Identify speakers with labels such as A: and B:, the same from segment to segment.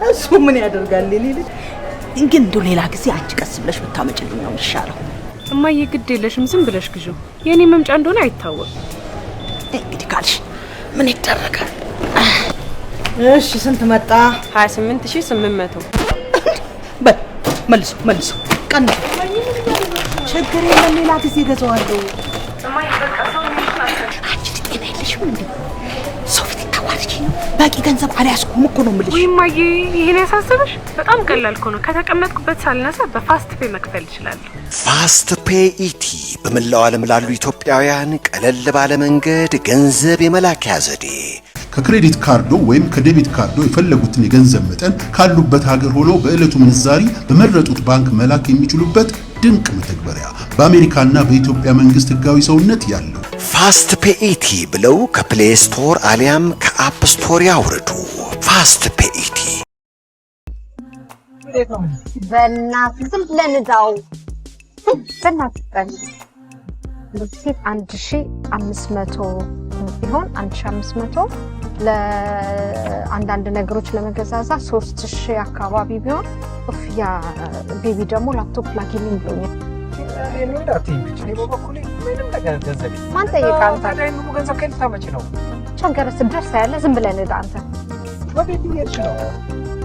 A: እሱ ምን ያደርጋል ሊል ግን እንደው ሌላ ጊዜ አንቺ ቀስ ብለሽ ብታመጭልኝ ነው የሚሻለው።
B: እማዬ ግድ የለሽም ዝም ብለሽ ግዢው። የኔ መምጫ እንደሆነ አይታወቅም።
A: እንግዲህ ካልሽ ምን ይደረጋል? እሺ ስንት መጣ?
B: 28800
A: መልሶ ቀን ችግር የለም ሌላ ጊዜ ገዛዋለሁ።
B: እማዬ በቃ ሰው ምን ይሻላል?
A: አንቺ ጤና የለሽም እንዴ? ሰው ፊት ታዋርጂ ነው። በቂ ገንዘብ አልያዝኩም እኮ ነው የምልሽ።
B: ወይ እማዬ ይሄን ያሳሰበሽ? በጣም ቀላል እኮ ነው። ከተቀመጥኩበት ሳልነሳ በፋስት ፔይ መክፈል እችላለሁ።
C: ፋስት ፔይ ኢቲ በመላው ዓለም ላሉ ኢትዮጵያውያን ቀለል ባለ መንገድ ገንዘብ የመላኪያ ዘዴ።
D: ከክሬዲት ካርዶ ወይም ከዴቢት ካርዶ የፈለጉትን የገንዘብ መጠን ካሉበት ሀገር ሆኖ በእለቱ ምንዛሪ በመረጡት ባንክ መላክ የሚችሉበት ድንቅ መተግበሪያ በአሜሪካና በኢትዮጵያ መንግስት ህጋዊ ሰውነት ያለው
C: ፋስት ፔይ ኢቲ ብለው ከፕሌይ ስቶር አሊያም ከአፕ ስቶር ያውርዱ። ፋስት ፔይ ኢቲ።
E: በእናትህ ዝም ብለን እዛው በእናትህ ለሴት 1500 ቢሆን 1500 ለአንዳንድ ነገሮች ለመገዛዛ 3000 አካባቢ ቢሆን ያ ቤቢ ደግሞ ላፕቶፕ ላኪልኝ ብሎኛል።
F: እኔ እንዳትይኝ ብቻ እኔ በበኩሌ ምንም ነገር ገንዘብ
E: ማን ጠየቃህ?
F: ታዲያ ነው ገንዘብ ከልታመጭ ነው
E: ቸገረስ ድረስ ያለ ዝም ብለን እዳ አንተ
F: ወዴት እየሄድሽ ነው?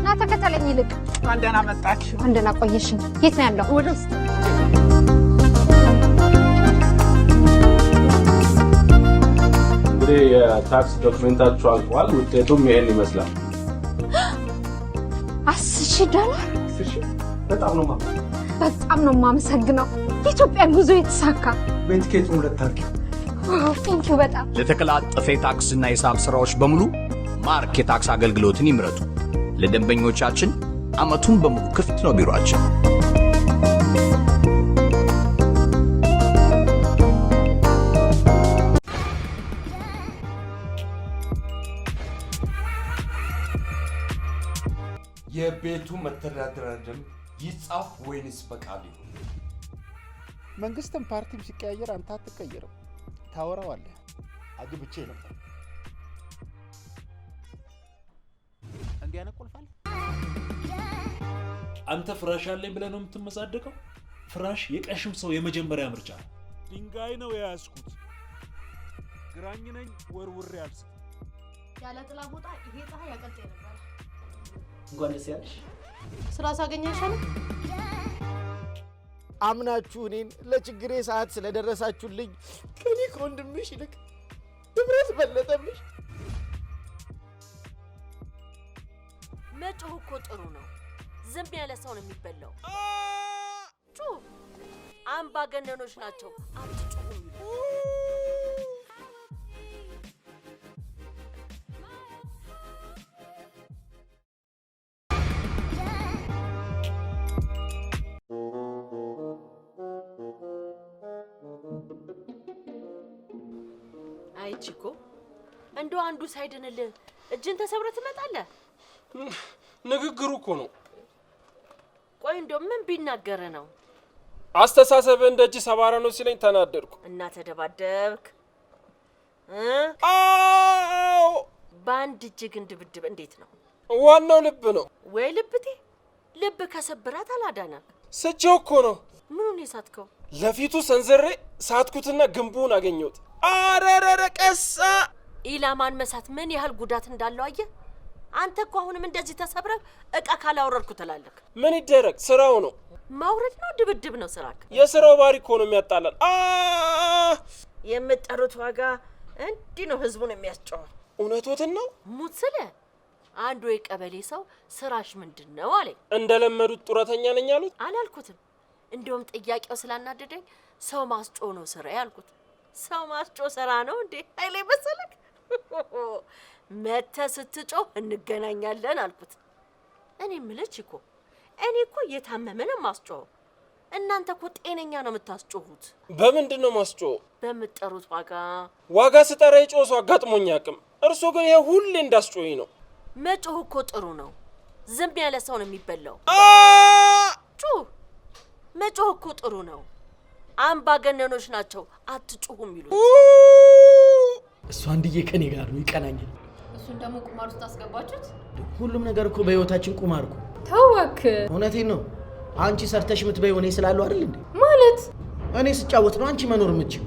E: ና ተከተለኝ። ይልቅ
F: አንደና መጣች
E: አንደና ቆየሽኝ። የት ነው ያለው? ወደ ውስጥ
G: የታክስ ዶክመንታችሁ አልቋል። ውጤቱም ይሄን ይመስላል።
E: $10,000
F: በጣም ነው
E: የማመሰግነው። የኢትዮጵያ ጉዞ የተሳካ።
F: በቲኬቱ ሁለት አርኪ
E: ቴንክ ዩ በጣም።
H: ለተቀላጠፈ ታክስና የሂሳብ ስራዎች በሙሉ ማርክ የታክስ አገልግሎትን ይምረጡ። ለደንበኞቻችን አመቱን በሙሉ ክፍት ነው ቢሮአችን።
I: የቤቱ መተዳደሪያ ደንብ ይጻፍ ወይንስ በቃል ይሁን?
J: መንግስትም ፓርቲም ሲቀያየር አንተ አትቀየርም፣ ታወራዋለህ።
I: አግብቼ ነበር።
J: እንዲህ ያነቆልፋል።
K: አንተ ፍራሽ አለኝ ብለህ ነው የምትመጻደቀው? ፍራሽ የቀሽም ሰው የመጀመሪያ ምርጫ።
L: ድንጋይ ነው የያዝኩት። ግራኝ ነኝ ወርውሬ አልስ
M: ያለ ጥላ ቦታ ይሄ ፀሐይ ያቀልጥ ነበር።
F: እንኳን ደስ ያለሽ።
M: ስራ ሳገኛሻለ
J: አምናችሁ እኔን ለችግሬ ሰዓት ስለደረሳችሁልኝ ከኔ ከወንድምሽ ይልቅ ድብረት በለጠብሽ።
M: መጮህ እኮ ጥሩ ነው። ዝም ያለ ሰው ነው የሚበላው። ጩ አምባገነኖች ናቸው። አትጩሁ። አይቺኮ እንደው አንዱ ሳይድንልህ እጅን ተሰብረ ትመጣለህ።
L: ንግግሩ እኮ ነው።
M: ቆይ እንደው ምን ቢናገር ነው?
L: አስተሳሰብ እንደ እጅ ሰባራ ነው ሲለኝ ተናደድኩ
M: እና ተደባደብክ?
L: አዎ።
M: በአንድ እጅ ግን ድብድብ እንዴት ነው?
L: ዋናው ልብ ነው።
M: ወይ ልብቴ ልብ ከሰብራት አላዳናክ።
L: ስቼው እኮ ነው።
M: ምኑን የሳትከው?
L: ለፊቱ ሰንዝሬ ሳትኩትና ግንቡን አገኘሁት። አረረረ ቀሳ።
M: ኢላማን መሳት ምን ያህል ጉዳት እንዳለው አየህ? አንተ እኮ አሁንም እንደዚህ ተሰብረህ እቃ ካላወረድኩ ትላለህ።
L: ምን ይደረግ ስራው ነው።
M: ማውረድ ነው ድብድብ ነው ስራክ።
L: የስራው ባሪ እኮ ነው የሚያጣላል።
M: የምትጠሩት ዋጋ እንዲህ ነው ህዝቡን የሚያስጨዋው።
L: እውነቶትን ነው።
M: ሙት ስለ አንዱ የቀበሌ ሰው ስራሽ ምንድነው አለኝ።
L: እንደለመዱት ጡረተኛ ነኝ አሉት።
M: አላልኩትም። እንደውም ጥያቄው ስላናደደኝ ሰው ማስጮ ነው ስራ ያልኩት። ሰው ማስጮ ስራ ነው እንዴ? አይሌ መሰለክ። መተ ስትጮህ እንገናኛለን አልኩት። እኔ ምልች እኮ እኔ እኮ የታመመን ማስጮህ፣ እናንተ እኮ ጤነኛ ነው የምታስጮሁት።
L: በምንድን ነው ማስጮህ?
M: በምትጠሩት
L: ዋጋ ስጠራ የጮህ ሰው አጋጥሞኝ አቅም። እርሶ ግን ይሄ ሁሌ እንዳስጮኝ ነው።
M: መጮህ እኮ ጥሩ ነው። ዝም ያለ ሰው ነው የሚበላው። ጩህ መጮህ እኮ ጥሩ ነው። አምባገነኖች ናቸው አትጩሁ የሚሉት።
F: እሱ አንድዬ ከኔ ጋር ነው ይቀናኛል።
N: እሱን ደግሞ ቁማር ውስጥ አስገባችሁት?
J: ሁሉም ነገር እኮ በህይወታችን ቁማር እኮ።
N: ተወክ።
J: እውነቴን ነው። አንቺ ሰርተሽ የምትበይው እኔ ስላለው አይደል እንዴ?
N: ማለት
J: እኔ ስጫወት ነው አንቺ መኖር የምትችይው።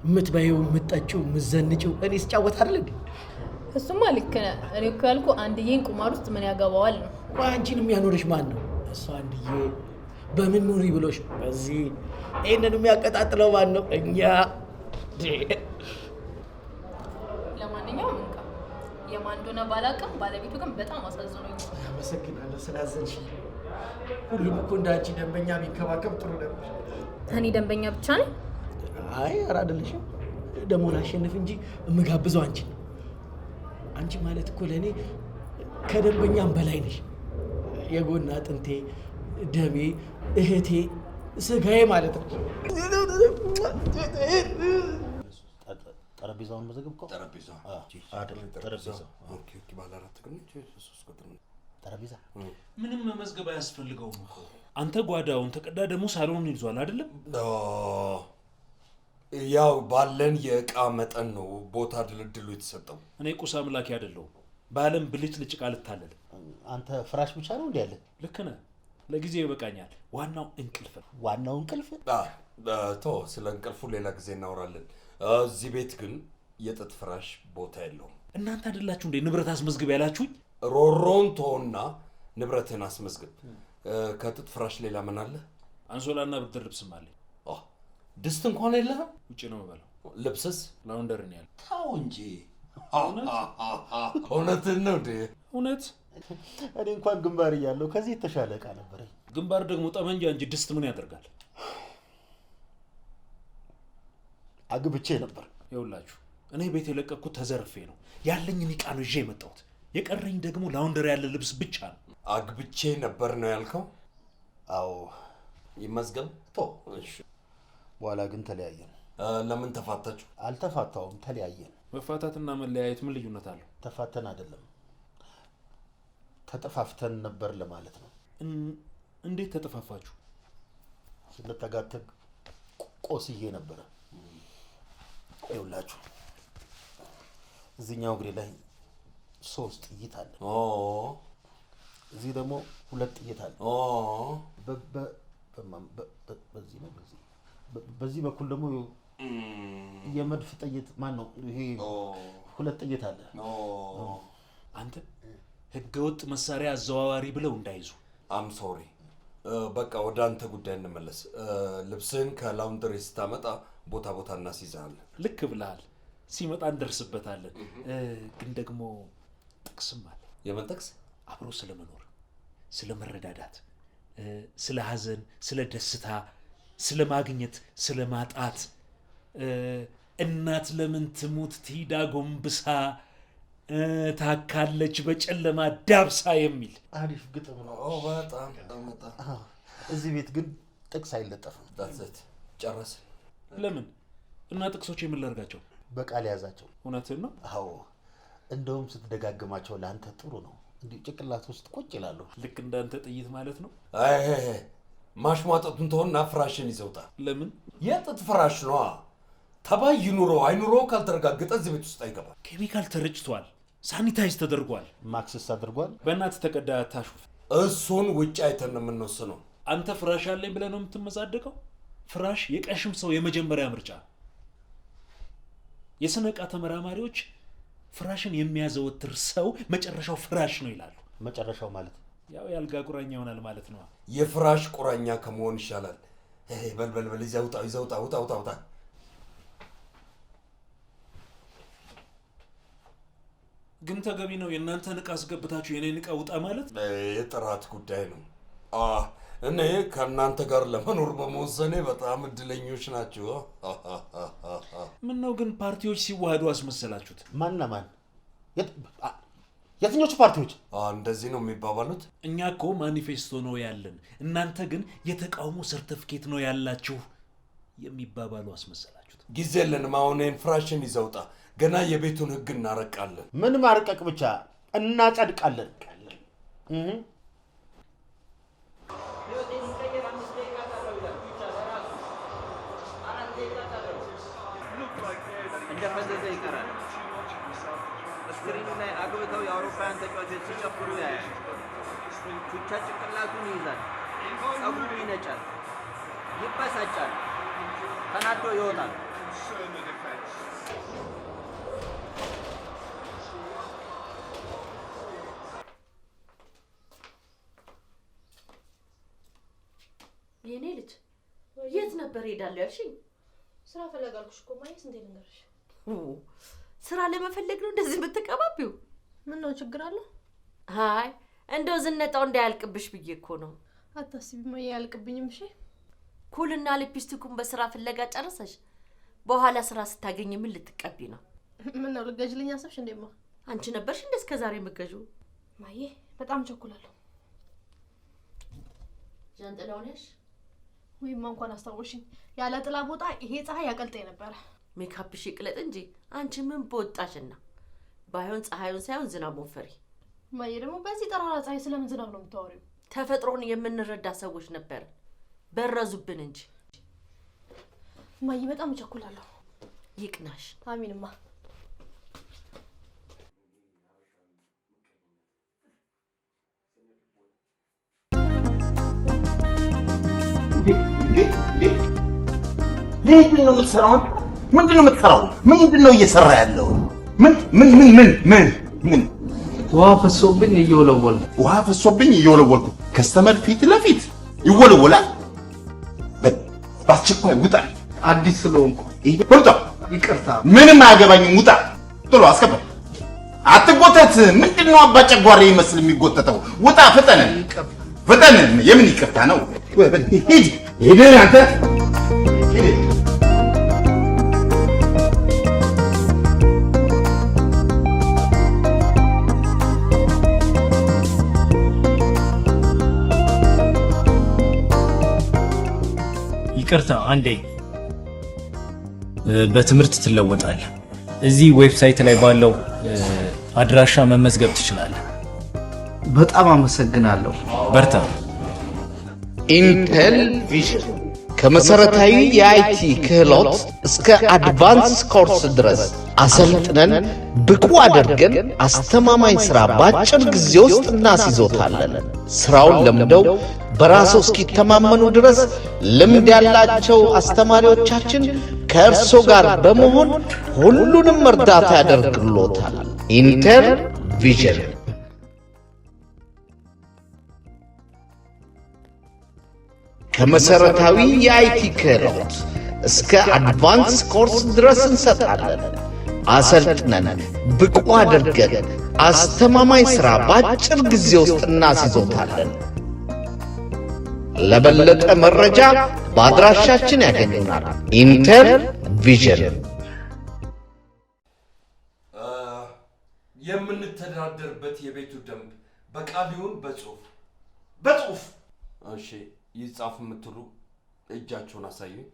J: የምትበይው፣ የምትጠጪው፣ የምትዘንጪው እኔ ስጫወት አይደል እንዴ?
N: እሱማ ልክ ነህ። እኔ እኮ ያልኩ አንድዬን ቁማር ውስጥ ምን ያገባዋል ነው።
J: ቆይ አንቺን የሚያኖርሽ ማን ነው? እሷ አንድዬ በምን ኑሪ ብሎሽ? በዚህ ይሄንን የሚያቀጣጥለው ማን ነው? እኛ።
N: ለማንኛውም እንካ የማን እንደሆነ ባላውቅም ባለቤቱ ግን በጣም አሳዝኖኝ።
J: አመሰግናለሁ ስላዘንሽ። ሁሉም እኮ እንዳንቺ ደንበኛ ቢንከባከብ ጥሩ ነበር።
N: እኔ ደንበኛ ብቻ ነኝ?
J: አይ ኧረ አይደለሽም። ደግሞ ላሸንፍ እንጂ የምጋብዘው አንቺ ነው። አንቺ ማለት እኮ ለእኔ ከደንበኛም በላይ ነሽ። የጎን አጥንቴ፣ ደሜ፣ እህቴ፣ ስጋዬ ማለት ነው።
O: ጠረጴዛውን መዘግብ እኮ ጠረጴዛ
K: ምንም መመዝገብ አያስፈልገውም እኮ። አንተ ጓዳውን ተቀዳ ደግሞ ሳሎኑን ይዟል አይደለም?
I: ያው ባለን የእቃ መጠን ነው ቦታ ድልድሉ የተሰጠው።
K: እኔ ቁስ አምላኪ አይደለሁም። በዓለም ብልጭልጭ ቃል እታለል።
O: አንተ ፍራሽ ብቻ ነው እንዴ ያለ?
K: ልክ ነህ። ለጊዜው ይበቃኛል። ዋናው እንቅልፍ ነው።
O: ዋናው እንቅልፍ?
I: ስለ እንቅልፉ ሌላ ጊዜ እናወራለን። እዚህ ቤት ግን የጥጥ ፍራሽ ቦታ የለውም።
K: እናንተ አይደላችሁ እንዴ ንብረት አስመዝግብ ያላችሁኝ?
I: ሮሮን ተውና ንብረትን አስመዝግብ። ከጥጥ ፍራሽ ሌላ ምን አለ?
K: አንሶላና ብርድ ልብስም አለኝ።
I: ድስት እንኳን የለህም?
K: ውጭ ነው የምበላው።
I: ልብስስ?
K: ላውንደሪ ነው ያለው።
I: ተው እንጂ። እውነትን ነው እንዴ?
K: እውነት።
O: እኔ እንኳን ግንባር እያለሁ ከዚህ የተሻለ እቃ ነበረኝ።
K: ግንባር ደግሞ ጠመንጃ እንጂ ድስት ምን ያደርጋል?
O: አግብቼ ነበር።
K: ይኸውላችሁ እኔ ቤት የለቀቅኩት ተዘርፌ ነው። ያለኝን ዕቃ ነው ይዤ የመጣሁት። የቀረኝ ደግሞ ላውንደሪ ያለ ልብስ ብቻ ነው።
I: አግብቼ ነበር ነው ያልከው?
O: አዎ።
I: ይመዝገብ። እሺ።
O: በኋላ ግን ተለያየን።
I: ለምን ተፋታችሁ?
O: አልተፋታውም፣ ተለያየን።
K: መፋታትና መለያየት ምን ልዩነት አለው?
O: ተፋተን አይደለም ተጠፋፍተን ነበር ለማለት ነው።
K: እንዴት ተጠፋፋችሁ?
O: ስንተጋተግ ቆስዬ ነበረ። ይኸውላችሁ እዚህኛው እግሬ ላይ 3 ጥይት አለ። እዚህ ደግሞ 2 ጥይት አለ። በዚህ ነው በዚህ በኩል ደግሞ የመድፍ ጥይት ማን ነው ይሄ 2 ጥይት አለ።
K: አንተ ህገወጥ መሳሪያ አዘዋዋሪ ብለው እንዳይዙ።
I: አም ሶሪ። በቃ ወደ አንተ ጉዳይ እንመለስ። ልብስህን ከላውንደሪ ስታመጣ ቦታ እናስይዛለን።
K: ልክ ብለሃል። ሲመጣ እንደርስበታለን። ግን ደግሞ ጥቅስም አለ።
I: የምን ጥቅስ?
K: አብሮ ስለመኖር፣ ስለ መረዳዳት፣ ስለ ሀዘን፣ ስለ ደስታ፣ ስለ ማግኘት፣ ስለ ማጣት፣ እናት ለምን ትሙት ትሂዳ ጎንብሳ ታካለች በጨለማ ዳብሳ የሚል
O: አሪፍ ግጥም ነው።
I: በጣም
O: እዚህ ቤት ግን ጥቅስ አይለጠፍም።
I: ዳትዘት ጨረስ።
K: ለምን? እና ጥቅሶች የምን ላድርጋቸው?
O: በቃል ያዛቸው።
K: እውነትህን ነው?
O: አዎ። እንደውም ስትደጋግማቸው ለአንተ ጥሩ ነው። እንዲህ ጭቅላት ውስጥ ቁጭ ይላሉ።
K: ልክ እንዳንተ ጥይት ማለት ነው።
I: ማሽሟጠጡን ተውና ፍራሽን ይዘውጣ።
K: ለምን?
I: የጥጥ ፍራሽ ነዋ። ተባይ ይኑረው አይኑረው ካልተረጋገጠ እዚህ ቤት ውስጥ አይገባም።
K: ኬሚካል ተረጭቷል፣ ሳኒታይዝ ተደርጓል፣
O: ማክስስ አድርጓል።
K: በእናትህ ተቀዳ አታሹፍ።
I: እሱን ውጭ አይተን ነው የምንወስነው።
K: አንተ ፍራሽ አለኝ ብለህ ነው የምትመጻደቀው? ፍራሽ የቀሽም ሰው የመጀመሪያ ምርጫ። የስነ ዕቃ ተመራማሪዎች ፍራሽን የሚያዘወትር ሰው መጨረሻው ፍራሽ ነው ይላሉ።
O: መጨረሻው ማለት
K: ያው ያልጋ ቁራኛ ይሆናል ማለት ነው።
I: የፍራሽ ቁራኛ ከመሆን ይሻላል። በል ይዘውጣ ውጣ።
K: ግን ተገቢ ነው የእናንተን ዕቃ አስገብታችሁ የኔን ዕቃ ውጣ ማለት?
I: የጥራት ጉዳይ ነው። እኔ ከእናንተ ጋር ለመኖር በመወሰኔ በጣም እድለኞች ናቸው።
K: ምን ነው ግን ፓርቲዎች ሲዋሃዱ አስመሰላችሁት?
O: ማንና ማን? የትኞቹ ፓርቲዎች?
I: እንደዚህ ነው የሚባባሉት?
K: እኛ እኮ ማኒፌስቶ ነው ያለን፣ እናንተ ግን የተቃውሞ ሰርተፍኬት ነው ያላችሁ የሚባባሉ አስመሰላችሁት።
I: ጊዜ የለንም። አሁን ፍራሽን ይዘውጣ። ገና የቤቱን ህግ እናረቃለን።
O: ምን ማርቀቅ ብቻ እናጸድቃለን።
F: እንደፈዘዘ ይቀራል። እሱ
P: ስክሪኑ ላይ አግብተው የአውሮፓውያን ተጫዋቾች ሲጨፍሩ ያያል። ቹቻ ጭንቅላቱን ይይዛል፣ ጸጉሩ ይነጫል፣ ይበሳጫል፣ ተናዶ ይወጣል።
M: የኔ ልጅ የት ነበር ሄዳለሁ ያልሽኝ?
Q: ስራ ፈለጋልኩሽ እኮ ማየ ስንቴ ልንገርሽ?
M: ስራ ለመፈለግ ነው እንደዚህ የምትቀባቢው?
Q: ምን ነው ችግር አለ?
M: አይ እንደው ዝነጣው እንዳያልቅብሽ ብዬ እኮ ነው።
Q: አታስቢ ማየ ያልቅብኝም። እሺ
M: ኩልና ሊፕስቲኩን በስራ ፍለጋ ጨረሰሽ? በኋላ ስራ ስታገኝ ምን ልትቀቢ ነው?
Q: ምን ነው ልገጅልኝ አሰብሽ እንዴማ?
M: አንቺ ነበርሽ እንደ እስከ ዛሬ መገጁ?
Q: ማየ በጣም ቸኩላለሁ።
M: ጃንጥላው ነሽ?
Q: ወይማ እንኳን አስታወሽኝ። ያለ ጥላ ቦታ ይሄ ፀሐይ ያቀልጠኝ ነበር።
M: ሜካፕሽ ይቅለጥ እንጂ አንቺ ምን በወጣሽና? ባይሆን ፀሐዩን ሳይሆን ዝናቡን ፈሪ።
Q: ማየ ደግሞ በዚህ ጠራራ ፀሐይ ስለምን ዝናብ ነው የምታወሪው?
M: ተፈጥሮን የምንረዳ ሰዎች ነበር፣ በረዙብን እንጂ።
Q: ማየ በጣም ቸኩላለሁ።
M: ይቅናሽ።
Q: አሚንማ።
O: ምንድን ነው የምትሰራው? ምንድን ነው የምትሰራው? ምንድን ነው እየሰራ ያለው? ምን
F: ውሃ ፈሶብኝ እየወለወልኩ።
O: ውሃ ፈሶብኝ እየወለወልኩ። ከስተመር ፊት ለፊት ይወለወላል። በአስቸኳይ ውጣ።
F: አዲስ ስለሆንኩ
O: ውጣ።
F: ይቅርታ።
O: ምንም አያገባኝም። ውጣ። ቶሎ አስገባ። አትጎተት። ምንድን ነው አባ ጨጓሬ ይመስል የሚጎተተው? ውጣ። ፍጠን ፍጠን። የምን ይቅርታ ነው? ሂድ ሂድ አንተ ሂድ።
R: ይቅርታ አንዴ። በትምህርት ትለወጣለህ። እዚህ ዌብሳይት ላይ ባለው አድራሻ መመዝገብ ትችላለህ።
F: በጣም አመሰግናለሁ።
R: በርታ።
S: ኢንቴል ቪዥን ከመሰረታዊ የአይቲ ክህሎት እስከ አድቫንስ ኮርስ ድረስ አሰልጥነን ብቁ አድርገን አስተማማኝ ስራ በአጭር ጊዜ ውስጥ እናስይዞታለን። ስራውን ለምደው በራስዎ እስኪተማመኑ ድረስ ልምድ ያላቸው አስተማሪዎቻችን ከእርሶ ጋር በመሆን ሁሉንም እርዳታ ያደርግልዎታል። ኢንቴል ቪዥን ከመሰረታዊ የአይቲ ክህሎት እስከ አድቫንስ ኮርስ ድረስ እንሰጣለን። አሰልጥነን ብቁ አድርገን አስተማማኝ ሥራ በአጭር ጊዜ ውስጥ እናስይዞታለን። ለበለጠ መረጃ በአድራሻችን ያገኙናል። ኢንቴል ቪዥን።
I: የምንተዳደርበት የቤቱ ደንብ በቃል ይሁን በጽሁፍ? በጽሁፍ። እሺ ይጻፍ የምትሉ እጃችሁን አሳዩኝ።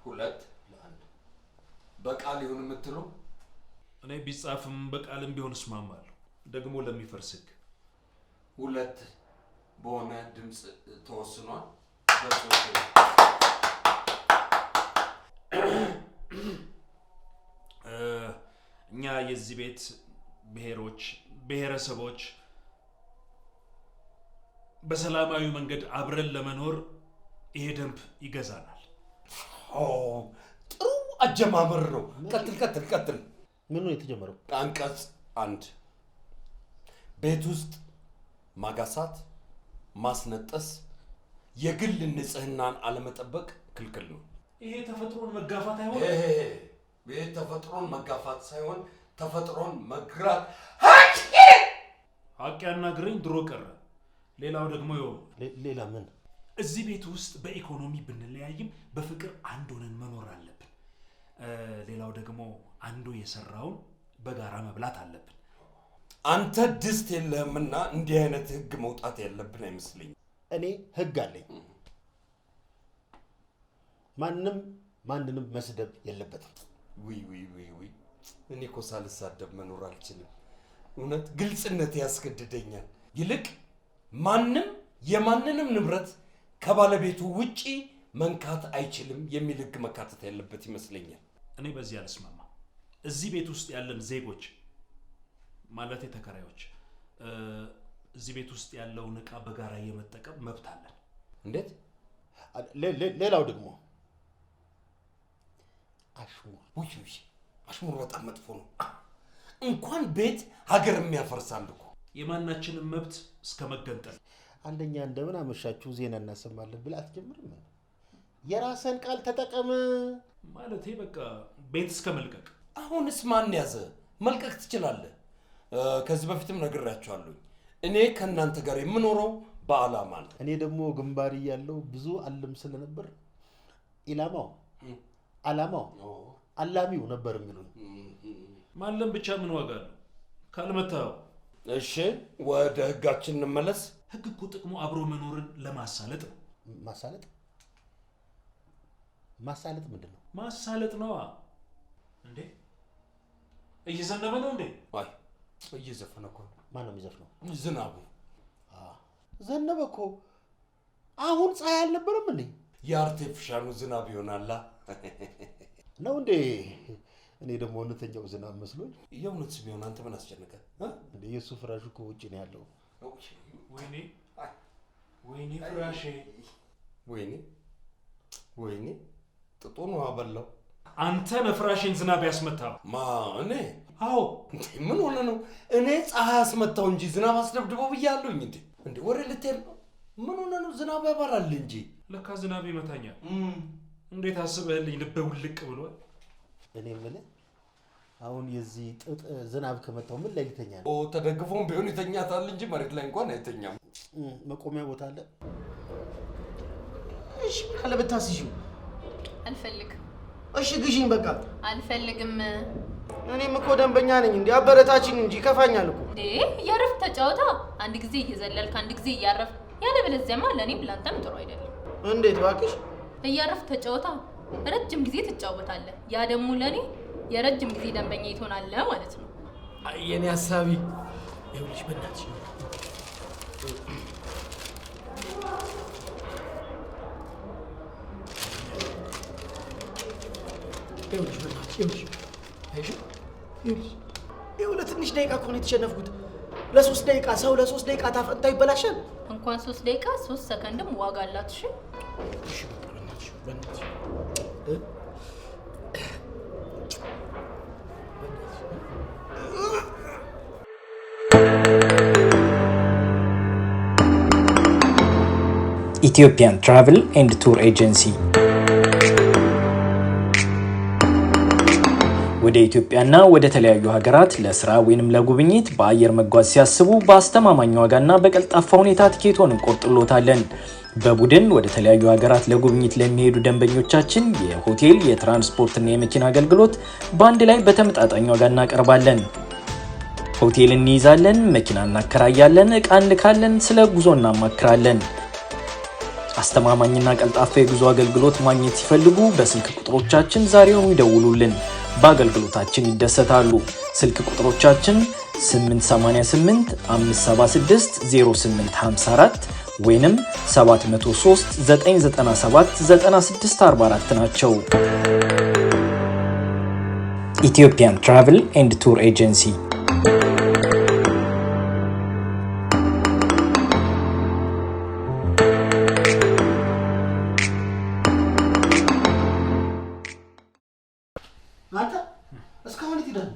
I: 2 ለ1 በቃል ይሁን የምትሉ?
K: እኔ ቢጻፍም በቃልም ቢሆን እስማማለሁ። ደግሞ ለሚፈርስ ህግ
I: 2 በሆነ ድምጽ ተወስኗል። በጽሁፍ
K: እኛ የዚህ ቤት ብሔሮች፣ ብሔረሰቦች በሰላማዊ መንገድ አብረን ለመኖር ይሄ ደንብ ይገዛናል።
I: ጥሩ አጀማመር ነው። ቀጥል።
O: ምን ነው የተጀመረው?
I: አንቀጽ 1 ቤት ውስጥ ማጋሳት፣ ማስነጠስ፣ የግል ንጽህናን አለመጠበቅ ክልክል ነው።
K: ይሄ ተፈጥሮን መጋፋት አይሆንም።
I: ይሄ ተፈጥሮን መጋፋት ሳይሆን ተፈጥሮን መግራት።
K: ሀቅ ያናግረኝ ድሮ ቀረ። ሌላው ደግሞ
O: ሌላ ምን?
K: እዚህ ቤት ውስጥ በኢኮኖሚ ብንለያይም በፍቅር አንድ ሆነን መኖር አለብን። ሌላው ደግሞ አንዱ የሰራውን በጋራ መብላት አለብን።
I: አንተ ድስት የለህምና እንዲህ አይነት ህግ መውጣት ያለብን አይመስለኝም።
O: እኔ ህግ አለኝ። ማንንም መስደብ የለበትም።
I: ውይ እኔ እኮ ሳልሳደብ መኖር አልችልም። እውነት ግልጽነት ያስገድደኛል። ይልቅ ማንም የማንንም ንብረት ከባለቤቱ ውጪ መንካት አይችልም የሚል ህግ መካተት ያለበት ይመስለኛል።
K: እኔ በዚህ አልስማማ። እዚህ ቤት ውስጥ ያለን ዜጎች ማለት ተከራዮች እዚህ ቤት ውስጥ ያለውን ዕቃ በጋራ የመጠቀም መብት አለን።
T: እንዴት? ሌላው ደግሞ
I: አሽሙር በጣም መጥፎ ነው። እንኳን ቤት ሀገር የሚያፈርሳል እኮ።
K: የማናችንን መብት እስከ መገንጠል።
T: አንደኛ እንደምን አመሻችሁ ዜና እናሰማለን ብለህ አትጀምርም? የራስን ቃል ተጠቀም
K: ማለቴ በቃ ቤት እስከ መልቀቅ።
I: አሁንስ ማን ያዘ? መልቀቅ ትችላለህ። ከዚህ በፊትም ነግሬያቸዋለሁ። እኔ ከእናንተ ጋር የምኖረው በአላማ ነው።
T: እኔ ደግሞ ግንባር ያለው ብዙ አለም ስለነበር ኢላማው አላማው አላሚው ነበር የሚሉን።
K: ማለም ብቻ ምን ዋጋ አለው ካልመታው?
I: እሺ ወደ ህጋችን እንመለስ።
K: ህግ እኮ ጥቅሙ አብሮ መኖርን ለማሳለጥ ነው።
T: ማሳለጥ ምንድን ነው?
K: ማሳለጥ ነው እንዴ? እየዘነበ ነው እንዴ?
I: አይ እየዘፈነ እኮ።
T: ማን ነው የሚዘፍነው?
I: ዝናቡ።
T: ዘነበ እኮ። አሁን ፀሐይ አልነበረም እንዴ?
I: የአርቲፊሻሉ ዝናብ ይሆናላ
T: ነው እንዴ? እኔ ደግሞ እውነተኛው ዝናብ መስሎኝ።
I: የእውነት ቢሆን አንተ ምን አስጨነቀ
T: እንዴ? የሱ ፍራሹ እኮ ውጭ ነው ያለው።
K: ወይኔ ፍራሼ፣
I: ወይኔ ጥጡ ነው አበላው።
K: አንተ ነፍራሽን ዝናብ ያስመታው?
I: ማ እኔ?
K: አዎ።
I: ምን ሆነ ነው? እኔ ፀሐይ አስመታው እንጂ ዝናብ አስደብድበው ብያለሁኝ እንዴ? ወሬ ልትሄድ ነው? ምን ሆነ ነው? ዝናብ ያባራል እንጂ።
K: ለካ ዝናብ ይመታኛል። እንዴት አስበህልኝ ልቤ ውልቅ ብሏል።
T: እኔ የምልህ አሁን የዚህ ጥጥ ዝናብ ከመታው ምን ላይ ሊተኛ ነው?
I: ተደግፎም ቢሆን ይተኛታል እንጂ መሬት ላይ እንኳን አይተኛም።
T: መቆሚያ ቦታ አለ?
J: እሺ አለበታስሽው።
N: አልፈልግም።
J: እሺ ግዢኝ በቃ።
N: አልፈልግም።
J: እኔም እኮ ደንበኛ ነኝ እንዴ? አበረታችኝ እንጂ ከፋኛል እኮ።
N: እንዴ እያረፍ ተጫወታ። አንድ ጊዜ እየዘለልክ አንድ ጊዜ እያረፍ። ያለበለዚያማ ለኔም ላንተም ጥሩ አይደለም።
J: እንዴት ባክሽ?
N: እያረፍ ተጫወታ። ረጅም ጊዜ ትጫወታለህ። ያ ደግሞ ለኔ የረጅም ጊዜ ደንበኛ ትሆናለህ ማለት ነው።
J: የኔ ሐሳቢ ይኸውልሽ፣ በእናትሽ ይኸውልሽ፣ በእናትሽ ይኸውልሽ፣ ለትንሽ ደቂቃ እኮ ነው የተሸነፍኩት። ለ3 ደቂቃ ሰው ለ3 ደቂቃ ታፈንታው ይበላሻል።
N: እንኳን 3 ደቂቃ 3 ሰከንድም ዋጋ አላት። እሺ
J: እሺ፣ በእናትሽ
R: ኢትዮጵያን ትራቨል ኤንድ ቱር ኤጀንሲ ወደ ኢትዮጵያና ወደ ተለያዩ ሀገራት ለስራ ወይንም ለጉብኝት በአየር መጓዝ ሲያስቡ በአስተማማኝ ዋጋና በቀልጣፋ ሁኔታ ትኬቶን እንቆርጥሎታለን። በቡድን ወደ ተለያዩ ሀገራት ለጉብኝት ለሚሄዱ ደንበኞቻችን የሆቴል፣ የትራንስፖርትና የመኪና አገልግሎት በአንድ ላይ በተመጣጣኝ ዋጋ እናቀርባለን። ሆቴል እንይዛለን፣ መኪና እናከራያለን፣ ዕቃ እንልካለን፣ ስለ ጉዞ እናማክራለን። አስተማማኝና ቀልጣፋ የጉዞ አገልግሎት ማግኘት ሲፈልጉ በስልክ ቁጥሮቻችን ዛሬውኑ ይደውሉልን። በአገልግሎታችን ይደሰታሉ። ስልክ ቁጥሮቻችን 888 576 0854 ወይንም 703 997 9644 ናቸው። ኢትዮጵያን ትራቨል ኤንድ ቱር ኤጀንሲ
T: አንተ እስካሁን ትሄዳለህ?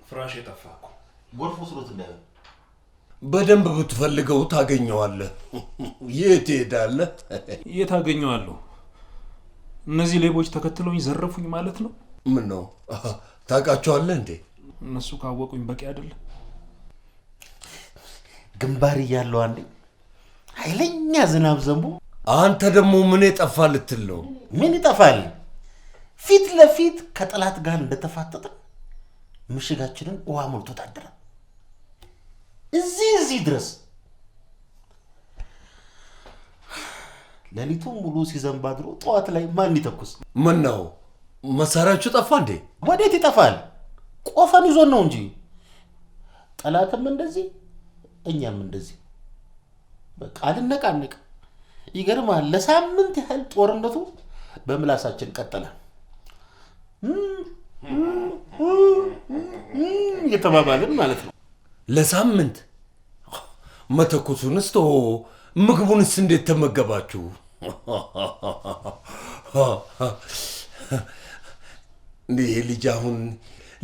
K: ፍራሽ የጠፋ እኮ
T: ጎርፍ ወስዶት እንዳይሆን
I: በደንብ ብትፈልገው ታገኘዋለህ። የት ትሄዳለህ?
K: የት አገኘዋለሁ? እነዚህ ሌቦች ተከትለውኝ ዘረፉኝ ማለት ነው።
I: ምን ነው ታውቃቸዋለህ እንዴ?
K: እነሱ ካወቁኝ በቂ አይደለም።
T: ግንባር እያለው አንዴ ኃይለኛ ዝናብ ዘንቦ
I: አንተ ደግሞ ምን የጠፋ ልትል ነው?
T: ምን ይጠፋል? ፊት ለፊት ከጠላት ጋር እንደተፋጠጠ ምሽጋችንን ውሃ ሞልቶ ታደረ። እዚህ ድረስ ሌሊቱን ሙሉ ሲዘንብ አድሮ ጠዋት ላይ ማን ይተኩስ?
I: ምን ነው መሳሪያችሁ ጠፋ እንዴ?
T: ወዴት ይጠፋል? ቆፈን ይዞን ነው እንጂ። ጠላትም እንደዚህ እኛም እንደዚህ በቃ አልነቃነቅ። ይገርማል። ለሳምንት ያህል ጦርነቱ በምላሳችን ቀጠለ።
K: እየተባባልን ማለት ነው።
I: ለሳምንት መተኮሱንስ ተወው፣ ምግቡንስ እንዴት ተመገባችሁ? ይሄ ልጅ አሁን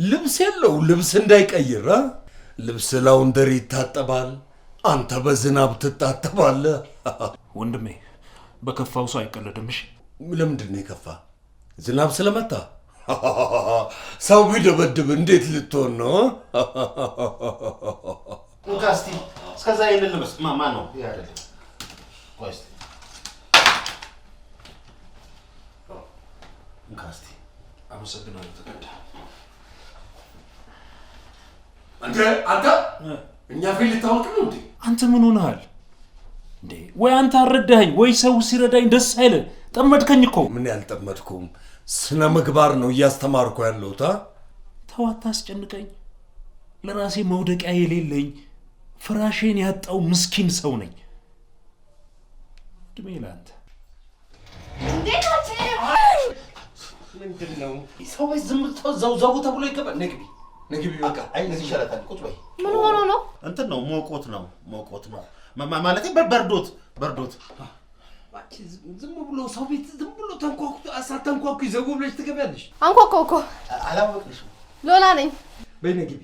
I: ልብስ የለው፣ ልብስ እንዳይቀይር ልብስ ላውንደሪ ይታጠባል፣ አንተ በዝናብ ትታጠባለህ።
K: ወንድሜ በከፋው ሰው አይቀለድም። እሺ
I: ለምንድን ነው የከፋ? ዝናብ ስለመታ? ሰው ቢደበድብ እንዴት ልትሆን ነው?
T: እንካ እስቲ እስከዛ ይሄንን ልበስ። ማማ ነው ይሄ አይደለም። ቆይ እስቲ እንካ እስቲ።
K: አመሰግናለሁ ተቀዳ።
I: አንተ እኛ ፊት ልታወቅ ነው እንዴ?
K: አንተ ምን ሆነሃል እንዴ? ወይ አንተ አረዳኸኝ ወይ ሰው ሲረዳኝ ደስ አይለ። ጠመድከኝ እኮ።
I: ምን ያልጠመድኩም ስነ ምግባር ነው እያስተማርኩ ያለሁት።
K: ተው አታስጨንቀኝ። ለራሴ መውደቂያ የሌለኝ ፍራሼን ያጣው ምስኪን ሰው ነኝ። እድሜ ለአንተ።
A: እንዴት ናችሁ? ምንድን ነው ሰው ቤት ዝም ዘው ተብሎ ይገባል? ነግቢ ነግቢ፣ በቃ
T: አይ እዚህ ይሻላታል። ቁጭ በይ።
Q: ምን ሆኖ ነው?
T: እንትን ነው ሞቆት ነው ማለቴ በርዶት።
I: ዝም ብሎ ሰው ቤት ዝም ብሎ ተንኳኩ ሳታንኳኩ ይዘጉ ብለሽ ትገቢያለሽ?
Q: አንኳኳው እኮ።
T: አላወቅሽም?
Q: ሎላ ነኝ።
I: በይ ነግቢ።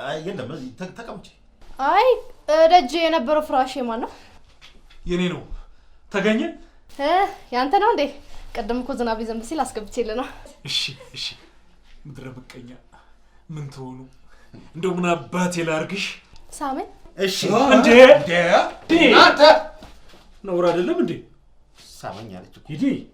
T: አይ የለም ተቀምጪ።
Q: አይ ደጅ የነበረው ፍራሽ የማን ነው?
K: የኔ ነው። ተገኘ?
Q: ያንተ ነው እንዴ? ቀደም እኮ ዝናብ ሊዘንብ ሲል አስገብቼልህ ነው።
K: እሺ ምድረ ብቀኛ ምን ትሆኑ? እንደው ምን አባቴ ላርግሽ?
Q: ሳመኝ።
K: እሺ እንዴ አንተ ነውር አይደለም እንዴ?
T: ሳመኝ አለች እኮ።
K: ሂዲ